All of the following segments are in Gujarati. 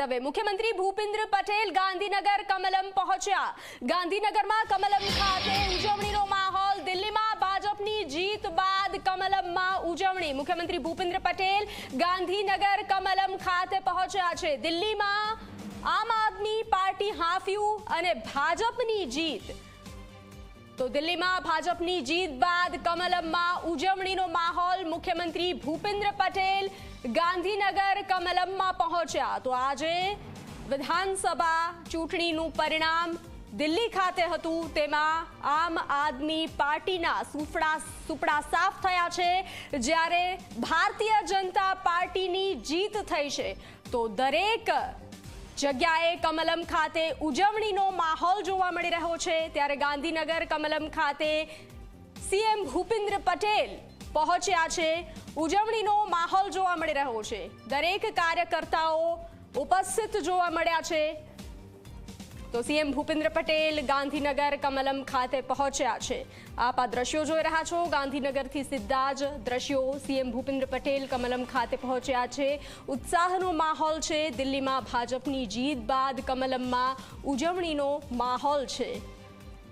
દવે। મુખ્યમંત્રી ભૂપેન્દ્ર પટેલ ગાંધીનગર કમલમ પહોંચ્યા। ગાંધીનગરમાં કમલમ ખાતે ઉજવણીનો માહોલ। દિલ્હીમાં ભાજપની જીત બાદ કમલમમાં ઉજવણી। મુખ્યમંત્રી ભૂપેન્દ્ર પટેલ ગાંધીનગર કમલમ ખાતે પહોંચ્યા છે। દિલ્હીમાં આમ આદમી પાર્ટી હાંફ્યું અને ભાજપની જીત। તો દિલ્હીમાં ભાજપની જીત બાદ કમલમમાં ઉજવણીનો માહોલ। મુખ્યમંત્રી ભૂપેન્દ્ર પટેલ ગાંધીનગર કમલમમાં પહોંચ્યા। તો આજે વિધાનસભા ચૂંટણીનું પરિણામ દિલ્હી ખાતે હતું, તેમાં આમ આદમી પાર્ટીના સુપડા સાફ થયા છે, જ્યારે ભારતીય જનતા પાર્ટીની જીત થઈ છે। તો દરેક જગ્યાએ કમલમ ખાતે ઉજવણીનો માહોલ જોવા મળી રહ્યો છે। ત્યારે ગાંધીનગર કમલમ ખાતે સીએમ ભૂપેન્દ્ર પટેલ પહોંચ્યા છે। ઉજવણીનો માહોલ જોવા મળી રહ્યો છે। દરેક કાર્યકર્તાઓ ઉપસ્થિત જોવા મળ્યા છે। તો સીએમ ભૂપેન્દ્ર પટેલ ગાંધીનગર કમલમ ખાતે પહોંચ્યા છે। આપ આ દ્રશ્યો જોઈ રહ્યા છો। ગાંધીનગરથી સીધા જ દ્રશ્યો। સીએમ ભૂપેન્દ્ર પટેલ કમલમ ખાતે પહોંચ્યા છે। ઉત્સાહનો માહોલ છે। દિલ્હીમાં ભાજપની જીત બાદ કમલમમાં ઉજવણીનો માહોલ છે।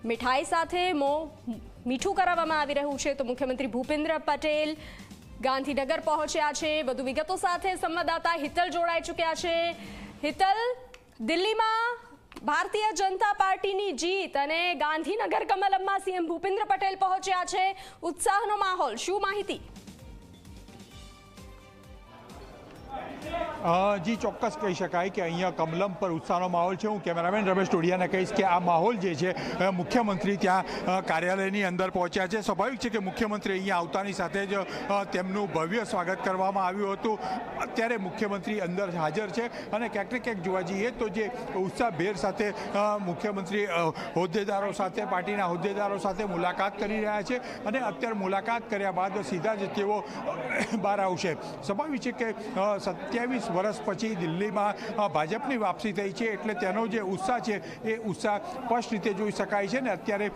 મીઠાઈ સાથે મીઠું કરાવવામાં આવી રહ્યું છે। તો મુખ્યમંત્રી ભૂપેન્દ્ર પટેલ ગાંધીનગર પહોંચ્યા છે। વધુ વિગતો સાથે સંવાદદાતા હિતલ જોડાઈ ચૂક્યા છે। હિતલ, દિલ્હીમાં ભારતીય જનતા પાર્ટીની જીત અને ગાંધીનગર કમલમમાં સીએમ ભૂપેન્દ્ર પટેલ પહોંચ્યા છે। ઉત્સાહનો માહોલ, શું માહિતી? જી, ચોક્કસ કહી શકાય કે અહીંયા કમલમ પર ઉત્સાહનો માહોલ છે। હું કેમેરામેન રમેશ ટોડિયાને કહીશ કે આ માહોલ જે છે, મુખ્યમંત્રી ત્યાં કાર્યાલયની અંદર પહોંચ્યા છે। સ્વાભાવિક છે કે મુખ્યમંત્રી અહીંયા આવતાની સાથે જ તેમનું ભવ્ય સ્વાગત કરવામાં આવ્યું હતું। અત્યારે મુખ્યમંત્રી અંદર હાજર છે અને ક્યાંક ને ક્યાંક જોવા જઈએ તો જે ઉત્સાહભેર સાથે મુખ્યમંત્રી હોદ્દેદારો સાથે, પાર્ટીના હોદ્દેદારો સાથે મુલાકાત કરી રહ્યા છે અને અત્યારે મુલાકાત કર્યા બાદ સીધા જ તેઓ બહાર આવશે। સ્વાભાવિક છે કે 27 વર્ષ પછી દિલ્હીમાં ભાજપની વાપસી થઈ છે, એટલે તેનો જે ઉત્સાહ છે એ ઉત્સાહ સ્પષ્ટ રીતે જોઈ શકાય છે ને અત્યારે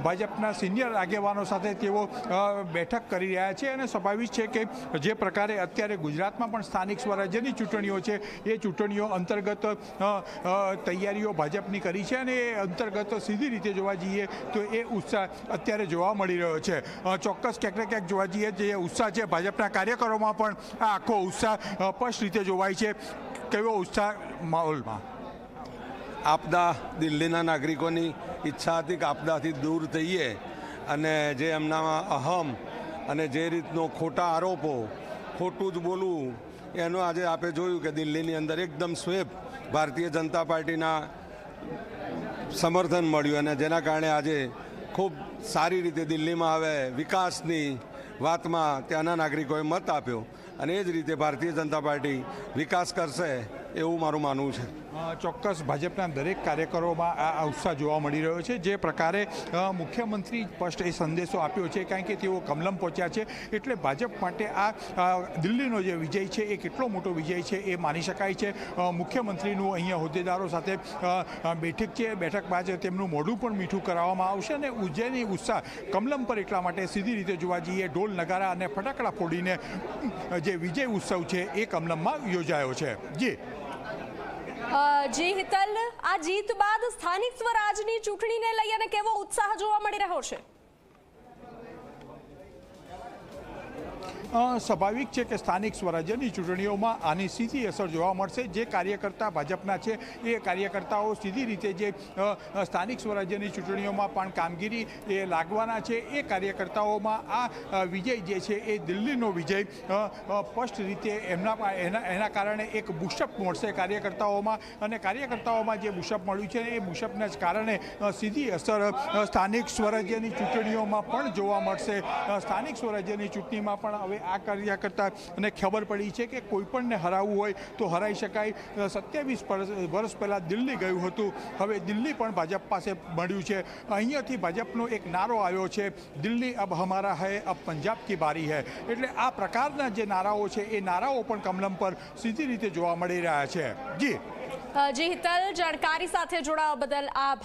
ભાજપના સિનિયર આગેવાનો સાથે તેઓ બેઠક કરી રહ્યા છે અને સ્વાભાવિક છે કે જે પ્રકારે અત્યારે ગુજરાતમાં પણ સ્થાનિક સ્વરાજ્યની ચૂંટણીઓ છે, એ ચૂંટણીઓ અંતર્ગત તૈયારીઓ ભાજપની કરી છે અને એ અંતર્ગત સીધી રીતે જોવા જઈએ તો એ ઉત્સાહ અત્યારે જોવા મળી રહ્યો છે। ચોક્કસ ક્યાંક ને ક્યાંક જોવા જઈએ જે ઉત્સાહ છે ભાજપના કાર્યકરોમાં પણ આ આખો ઉત્સાહ સ્પષ્ટ રીતે જોવાય છે। કેવો ઉત્સાહ માહોલમાં? આપદા દિલ્હીના નાગરિકોની ઈચ્છા હતી કે આપદાથી દૂર થઈએ અને જે એમનામાં અહમ અને જે રીતનો ખોટા આરોપો, ખોટું જ બોલવું, એનું આજે આપણે જોયું કે દિલ્હીની અંદર એકદમ સ્વેપ ભારતીય જનતા પાર્ટીના સમર્થન મળ્યું અને જેના કારણે આજે ખૂબ સારી રીતે દિલ્હીમાં હવે વિકાસની વાતમાં ત્યાંના નાગરિકોએ મત આપ્યો અને એ જ રીતે ભારતીય જનતા પાર્ટી વિકાસ કરશે એવું મારું માનવું છે। ચોક્કસ ભાજપના દરેક કાર્યકરોમાં આ ઉત્સાહ જોવા મળી રહ્યો છે। જે પ્રકારે મુખ્યમંત્રી સ્પષ્ટ એ સંદેશો આપ્યો છે, કારણ કે તેઓ કમલમ પહોંચ્યા છે એટલે ભાજપ માટે આ દિલ્હીનો જે વિજય છે એ કેટલો મોટો વિજય છે એ માની શકાય છે। મુખ્યમંત્રીનું અહીંયા હોદ્દેદારો સાથે બેઠક છે, બેઠક બાદ તેમનું મોઢું પણ મીઠું કરાવવામાં આવશે અને ઉજ્જૈની ઉત્સાહ કમલમ પર એટલા માટે સીધી રીતે જોવા જઈએ ઢોલ નગારા અને ફટાકડા ફોડીને જે વિજય ઉત્સવ છે એ કમલમમાં યોજાયો છે। જી હિતલ, આ જીત બાદ સ્થાનિક સ્વરાજની ચૂંટણીને લઈ અને કેવો ઉત્સાહ જોવા મળી રહ્યો છે? સ્વાભાવિક છે કે સ્થાનિક સ્વરાજ્યની ચૂંટણીઓમાં આની સીધી અસર જોવા મળશે। જે કાર્યકર્તા ભાજપના છે એ કાર્યકર્તાઓ સીધી રીતે જે સ્થાનિક સ્વરાજ્યની ચૂંટણીઓમાં પણ કામગીરી એ લાગવાના છે, એ કાર્યકર્તાઓમાં આ વિજય જે છે એ દિલ્હીનો વિજય સ્પષ્ટ રીતે એના કારણે એક બુશઅપ મળશે કાર્યકર્તાઓમાં અને કાર્યકર્તાઓમાં જે બુશઅપ મળ્યું છે એ બુશઅપના જ કારણે સીધી અસર સ્થાનિક સ્વરાજ્યની ચૂંટણીઓમાં પણ જોવા મળશે। સ્થાનિક સ્વરાજ્યની ચૂંટણીમાં પણ હવે આ કાર્યકર્તા અને ખબર પડી છે કે કોઈ પણને હરાવવું હોય તો હરાઈ શકાય। 27 વર્ષ પહેલાં દિલ્હી ગયું હતું, હવે દિલ્હી પણ ભાજપ પાસે મળ્યું છે। અહીંયાથી ભાજપનો એક નારો આવ્યો છે, દિલ્હી અબ હમારા હૈ, અબ પંજાબ કી બારી હૈ। એટલે આ પ્રકારના જે નારાઓ છે એ નારાઓ પણ કમલમ પર સીધી રીતે જોવા મળી રહ્યા છે। જી હિતલ, જાણકારી સાથે જોડાવા બદલ આભાર।